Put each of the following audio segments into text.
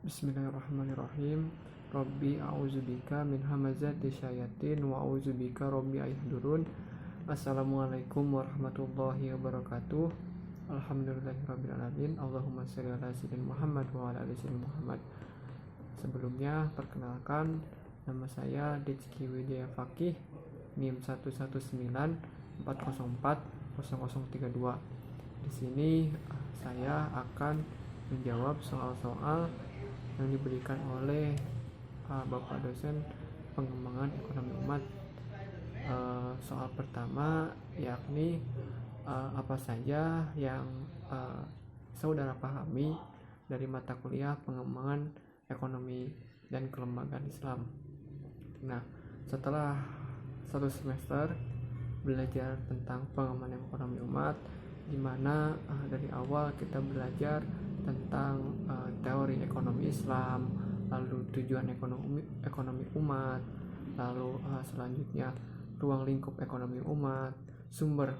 Bismillahirrahmanirrahim. Rabbi a'udzubika min hamazati syayatin wa a'udzubika rabbi ayahdurun. Assalamualaikum warahmatullahi wabarakatuh. Alhamdulillahirabbil alamin. Allahumma shalli ala sayyidina Muhammad wa ala ali sayyidina Muhammad. Sebelumnya perkenalkan, nama saya Dezki Widya Fakih, NIM 119404032. Di sini saya akan menjawab soal-soal yang diberikan oleh Bapak dosen pengembangan ekonomi umat. Soal pertama yakni apa saja yang saudara pahami dari mata kuliah pengembangan ekonomi dan kelembagaan Islam. Nah, setelah satu semester belajar tentang pengembangan ekonomi umat, di mana dari awal kita belajar tentang teori ekonomi Islam, lalu tujuan ekonomi umat, lalu selanjutnya ruang lingkup ekonomi umat, sumber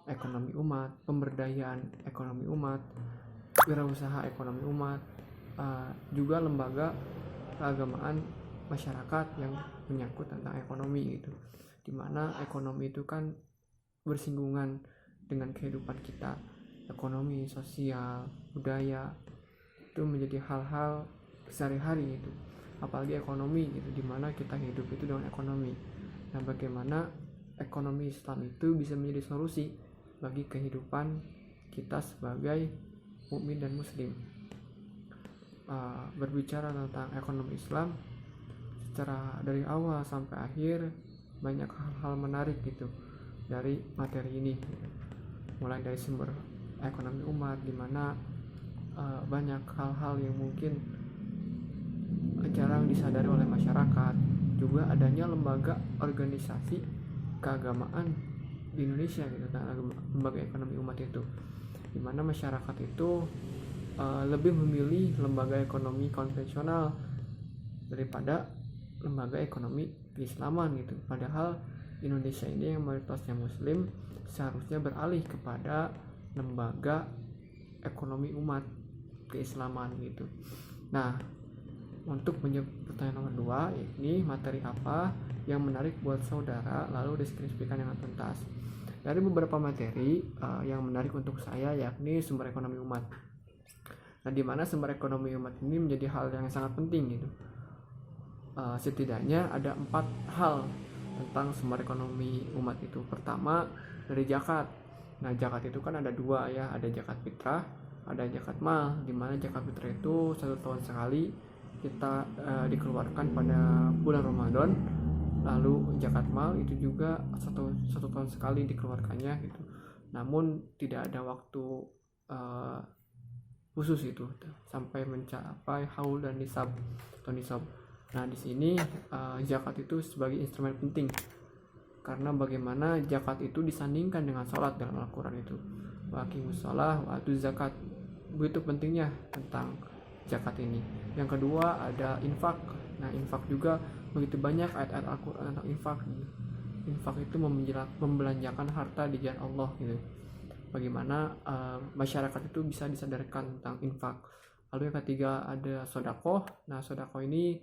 ekonomi umat, pemberdayaan ekonomi umat, wirausaha ekonomi umat, juga lembaga keagamaan masyarakat yang menyangkut tentang ekonomi gitu. Dimana ekonomi itu kan bersinggungan dengan kehidupan kita, ekonomi, sosial, budaya, itu menjadi hal-hal sehari-hari itu, apalagi ekonomi gitu, dimana kita hidup itu dengan ekonomi. Nah, bagaimana ekonomi Islam itu bisa menjadi solusi bagi kehidupan kita sebagai mukmin dan muslim. Berbicara tentang ekonomi Islam secara dari awal sampai akhir, banyak hal-hal menarik gitu dari materi ini, mulai dari sumber ekonomi umat, di mana banyak hal-hal yang mungkin jarang disadari oleh masyarakat. Juga adanya lembaga organisasi keagamaan di Indonesia gitu, lembaga ekonomi umat itu, di mana masyarakat itu lebih memilih lembaga ekonomi konvensional daripada lembaga ekonomi keislaman gitu. Padahal Indonesia ini yang mayoritasnya muslim seharusnya beralih kepada lembaga ekonomi umat keislaman gitu. Nah, untuk menjawab pertanyaan nomor 2, ini materi apa yang menarik buat saudara, lalu deskripsikan dengan tuntas. Dari beberapa materi yang menarik untuk saya yakni sumber ekonomi umat. Nah, di mana sumber ekonomi umat ini menjadi hal yang sangat penting gitu. Setidaknya ada 4 hal tentang sumber ekonomi umat itu. Pertama, dari zakat. Nah, zakat itu kan ada 2 ya, ada zakat fitrah, ada zakat mal, di mana zakat fitrah itu 1 tahun sekali kita dikeluarkan pada bulan Ramadan. Lalu zakat mal itu juga satu tahun sekali dikeluarkannya gitu. Namun tidak ada waktu khusus itu sampai mencapai haul dan nisab atau nisab. Nah, di sini zakat itu sebagai instrumen penting, karena bagaimana zakat itu disandingkan dengan sholat dalam Al-Quran itu, wa aqimus shalah wa atuz zakat. Begitu pentingnya tentang zakat ini. Yang kedua ada infak. Nah, infak juga begitu banyak ayat-ayat Al-Quran tentang infak. Infak itu membelanjakan harta di jalan Allah gitu. Bagaimana masyarakat itu bisa disadarkan tentang infak. Lalu yang ketiga ada sedekah. Nah, sedekah ini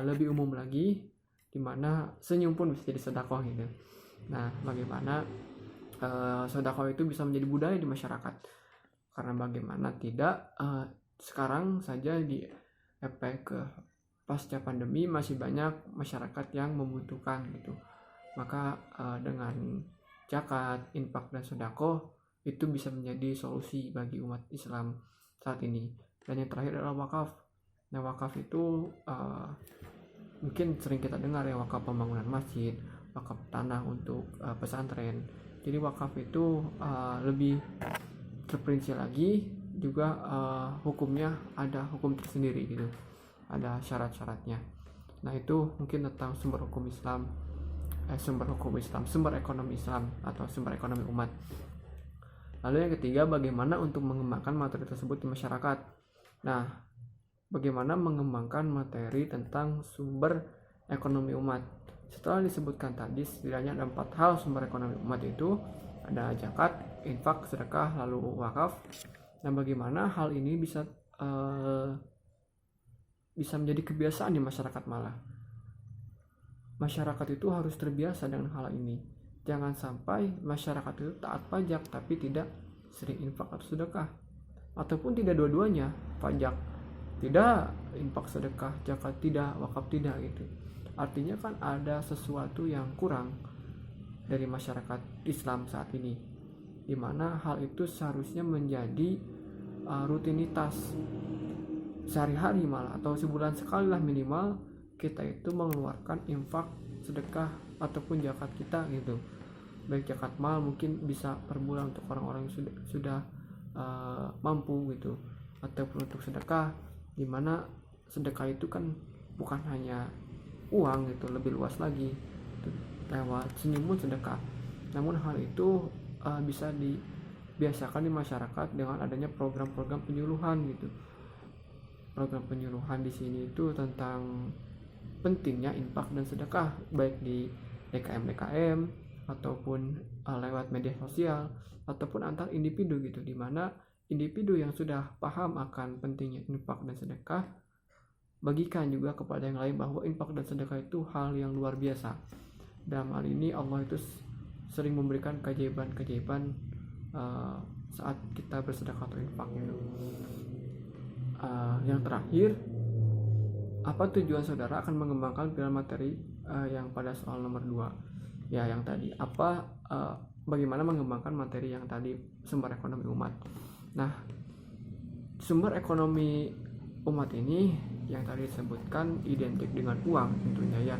lebih umum lagi, dimana senyum pun bisa jadi sedekah gitu. Nah, bagaimana sedekah itu bisa menjadi budaya di masyarakat, karena bagaimana tidak sekarang saja di efek pasca pandemi masih banyak masyarakat yang membutuhkan gitu. Maka dengan zakat, infak, dan sedekah itu bisa menjadi solusi bagi umat Islam saat ini. Dan yang terakhir adalah wakaf. Nah, wakaf itu mungkin sering kita dengar ya, wakaf pembangunan masjid, wakaf tanah untuk pesantren. Jadi wakaf itu lebih terperinci lagi, juga hukumnya ada hukum tersendiri gitu, ada syarat-syaratnya. Nah, itu mungkin tentang sumber ekonomi Islam atau sumber ekonomi umat. Lalu yang ketiga, bagaimana untuk mengembangkan materi tersebut di masyarakat. Nah, bagaimana mengembangkan materi tentang sumber ekonomi umat. Setelah disebutkan tadi, setidaknya ada 4 hal sumber ekonomi umat itu, ada zakat, infak, sedekah, lalu wakaf. Nah, bagaimana hal ini bisa bisa menjadi kebiasaan di masyarakat malah. Masyarakat itu harus terbiasa dengan hal ini. Jangan sampai masyarakat itu taat pajak tapi tidak sering infak atau sedekah, ataupun tidak dua-duanya, pajak tidak, infak sedekah, zakat tidak, wakaf tidak gitu. Artinya kan ada sesuatu yang kurang dari masyarakat Islam saat ini, dimana hal itu seharusnya menjadi rutinitas sehari-hari malah, atau sebulan sekali lah minimal kita itu mengeluarkan infak, sedekah ataupun zakat kita gitu. Baik zakat mal mungkin bisa per bulan untuk orang-orang yang sudah mampu gitu, ataupun untuk sedekah, dimana sedekah itu kan bukan hanya uang gitu, lebih luas lagi lewat senyum pun sedekah. Namun hal itu bisa dibiasakan di masyarakat dengan adanya program-program penyuluhan gitu. Program penyuluhan di sini itu tentang pentingnya infak dan sedekah, baik di DKM ataupun lewat media sosial ataupun antar individu gitu, dimana individu yang sudah paham akan pentingnya infak dan sedekah bagikan juga kepada yang lain bahwa infak dan sedekah itu hal yang luar biasa. Dalam hal ini Allah itu sering memberikan keajaiban-keajaiban saat kita bersedekah atau infak gitu. Yang terakhir, apa tujuan saudara akan mengembangkan pilar materi yang pada soal nomor 2? Ya, yang tadi bagaimana mengembangkan materi yang tadi, sumber ekonomi umat. Nah, sumber ekonomi umat ini yang tadi disebutkan identik dengan uang tentunya ya.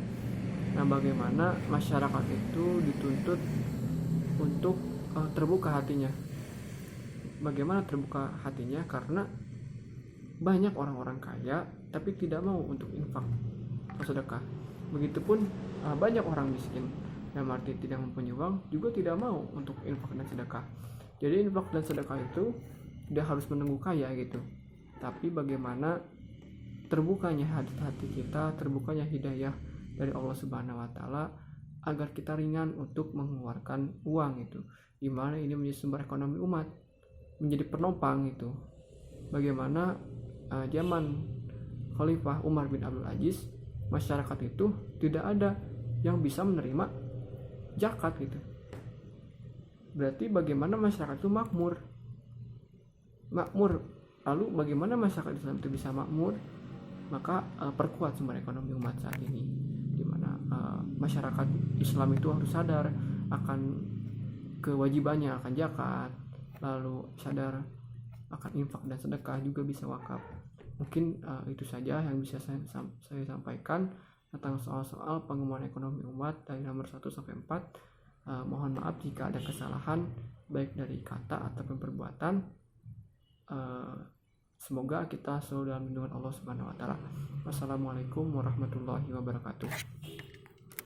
Nah, bagaimana masyarakat itu dituntut untuk terbuka hatinya. Bagaimana terbuka hatinya? Karena banyak orang-orang kaya tapi tidak mau untuk infak atau sedekah. Begitupun banyak orang miskin yang arti tidak mempunyai uang juga tidak mau untuk infak dan sedekah. Jadi infak dan sedekah itu tidak harus menunggu kaya gitu, tapi bagaimana terbukanya hati kita, terbukanya hidayah dari Allah Subhanahu wa Ta'ala agar kita ringan untuk mengeluarkan uang itu, dimana ini menjadi sumber ekonomi umat, menjadi penopang itu. Bagaimana zaman Khalifah Umar bin Abdul Aziz, masyarakat itu tidak ada yang bisa menerima zakat gitu. Berarti bagaimana masyarakat itu makmur. Lalu bagaimana masyarakat Islam itu bisa makmur? Maka perkuat sumber ekonomi umat saat ini, dimana masyarakat Islam itu harus sadar akan kewajibannya akan zakat, lalu sadar akan infak dan sedekah, juga bisa wakaf. Mungkin itu saja yang bisa saya sampaikan tentang soal-soal pengembangan ekonomi umat dari nomor 1 sampai 4. Mohon maaf jika ada kesalahan baik dari kata ataupun perbuatan. Semoga kita selalu dalam lindungan Allah Subhanahu wa Ta'ala. Wassalamualaikum warahmatullahi wabarakatuh.